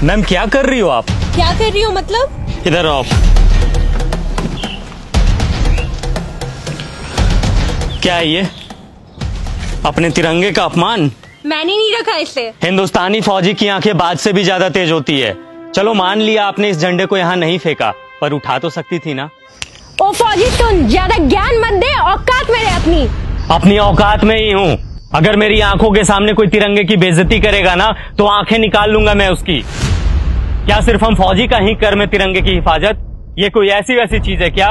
Ma'am क्या कर रही हो आप? क्या कर रही हो मतलब? इधर आओ। क्या है ये? अपने तिरंगे का अपमान? मैंने नहीं रखा इसे। हिंदुस्तानी फौजी की आंखें बात से भी ज्यादा तेज होती है। चलो मान लिया आपने इस झंडे को यहाँ नहीं फेंका, पर उठा तो सकती थी ना। ओ फौजी सुन, ज्यादा ज्ञान मत दे, औकात में रह अपनी औकात में ही हूँ। अगर मेरी आंखों के सामने कोई तिरंगे की बेइज्जती करेगा ना तो आंखें निकाल लूंगा मैं उसकी। क्या सिर्फ हम फौजी का ही कर्म है तिरंगे की हिफाजत? ये कोई ऐसी वैसी चीज है क्या?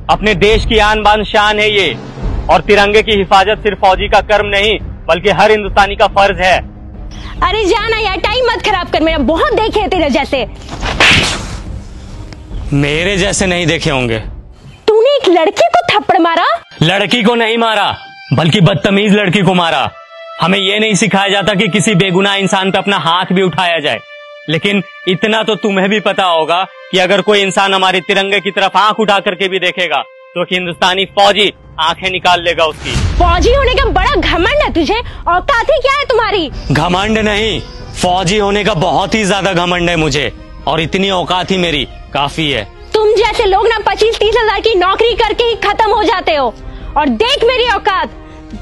अपने देश की आन बान शान है ये, और तिरंगे की हिफाजत सिर्फ फौजी का कर्म नहीं बल्कि हर हिंदुस्तानी का फर्ज है। अरे जाना यार, टाइम मत खराब कर मेरा, बहुत देखे हैं तेरे जैसे। मेरे जैसे नहीं देखे होंगे। तूने एक लड़की को थप्पड़ मारा? लड़की को नहीं मारा बल्कि बदतमीज लड़की को मारा। हमें यह नहीं सिखाया जाता कि किसी बेगुनाह इंसान पे अपना हाथ भी उठाया जाए, लेकिन इतना तो तुम्हें भी पता होगा कि अगर कोई इंसान हमारे तिरंगे की तरफ आंख उठा करके भी देखेगा तो हिंदुस्तानी फौजी आंखें निकाल लेगा उसकी। फौजी होने का बड़ा घमंड है तुझे, औकात ही क्या है तुम्हारी? घमंड नहीं, फौजी होने का बहुत ही ज्यादा घमंड है मुझे, और इतनी औकात ही मेरी काफी है। तुम जैसे लोग ना 25-30 हजार की नौकरी करके ही खत्म हो जाते हो, और देख मेरी औकात,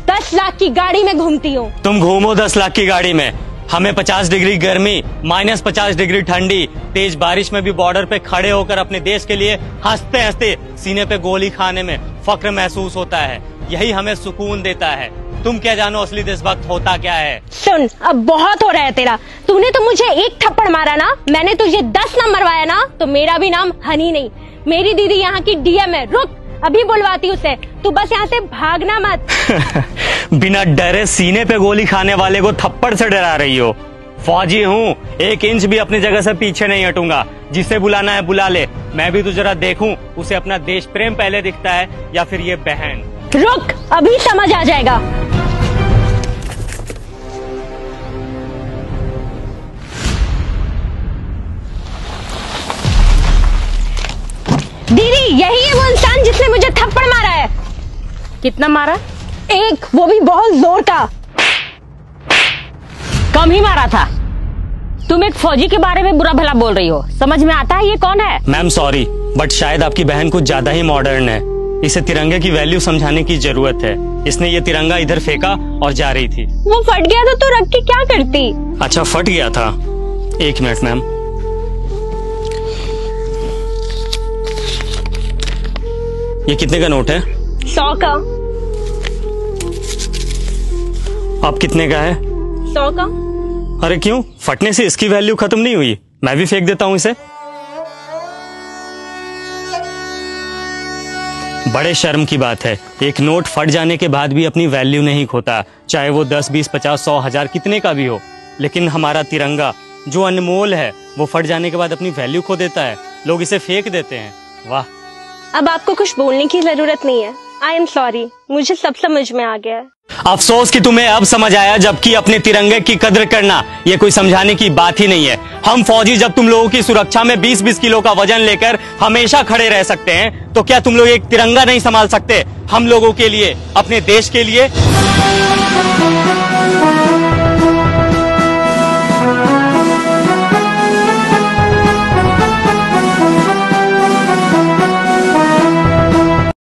10 लाख की गाड़ी में घूमती हूँ। तुम घूमो 10 लाख की गाड़ी में, हमें 50 डिग्री गर्मी, -50 डिग्री ठंडी, तेज बारिश में भी बॉर्डर पे खड़े होकर अपने देश के लिए हंसते हंसते सीने पे गोली खाने में फक्र महसूस होता है। यही हमें सुकून देता है। तुम क्या जानो असली देशभक्त होता क्या है? सुन, अब बहुत हो रहा है तेरा। तूने तो मुझे एक थप्पड़ मारा ना, मैंने तुझे 10 ना मरवाया ना तो मेरा भी नाम हनी नहीं। मेरी दीदी यहाँ की डीएम है, रुक अभी बुलवाती उसे। तू बस यहाँ से भागना मत। बिना डरे सीने पे गोली खाने वाले को थप्पड़ से डरा रही हो? फौजी हूँ, 1 इंच भी अपनी जगह से पीछे नहीं हटूंगा। जिसे बुलाना है बुला ले, मैं भी तो जरा देखूं उसे अपना देश प्रेम पहले दिखता है या फिर ये बहन। रुक, अभी समझ आ जाएगा। दीदी, यही है वो इंसान जिसने मुझे थप्पड़ मारा है। कितना मारा? 1, वो भी बहुत जोर का। कम ही मारा था। तुम एक फौजी के बारे में बुरा भला बोल रही हो, समझ में आता है ये कौन है? मैम सॉरी, बट शायद आपकी बहन कुछ ज्यादा ही मॉडर्न है। इसे तिरंगे की वैल्यू समझाने की जरूरत है। इसने ये तिरंगा इधर फेंका और जा रही थी। वो फट गया तो तू रख के क्या करती? अच्छा फट गया था, 1 मिनट मैम। ये कितने का नोट है? 100 का। अब कितने का है? 100 का। अरे क्यों, फटने से इसकी वैल्यू खत्म नहीं हुई? मैं भी फेंक देता हूँ इसे। बड़े शर्म की बात है, एक नोट फट जाने के बाद भी अपनी वैल्यू नहीं खोता, चाहे वो 10, 20, 50, 100, 1000 कितने का भी हो। लेकिन हमारा तिरंगा जो अनमोल है वो फट जाने के बाद अपनी वैल्यू खो देता है। लोग इसे फेंक देते हैं। वाह। अब आपको कुछ बोलने की जरूरत नहीं है। आई एम सॉरी, मुझे सब समझ में आ गया है। अफसोस कि तुम्हें अब समझ आया, जबकि अपने तिरंगे की कद्र करना ये कोई समझाने की बात ही नहीं है। हम फौजी जब तुम लोगों की सुरक्षा में 20-20 किलो का वजन लेकर हमेशा खड़े रह सकते हैं, तो क्या तुम लोग एक तिरंगा नहीं संभाल सकते हम लोगों के लिए, अपने देश के लिए?